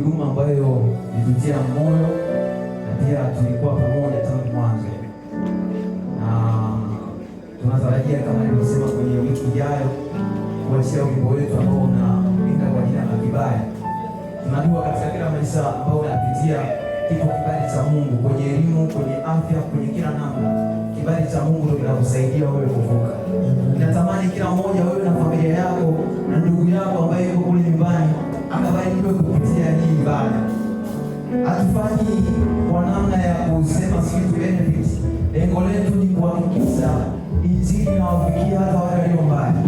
huduma ambayo ilitutia moyo na pia tulikuwa pamoja tangu mwanzo, na tunatarajia kama nilivyosema kwenye wiki ijayo kuachia wimbo wetu ambao unaimba kwa jina la Kibali. Tunajua katika kila maisha ambayo unapitia kipo kibali cha Mungu, kwenye elimu, kwenye afya, kwenye kila namna. Kibali cha Mungu ndio kinakusaidia wewe kuvuka. Natamani kila mmoja, wewe na familia yako na ndugu yako ambaye yuko kule nyumbani, akabarikiwe kupitia hii ibada. Hatufanyi kwa namna ya kusema sisi benefit. Lengo letu ni kuhakikisha injili inawafikia hata wale walio mbali.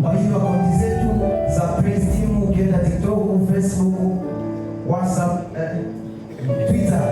Kwa hiyo akaunti zetu za Praise Team, ukienda TikTok, Facebook, WhatsApp, Twitter,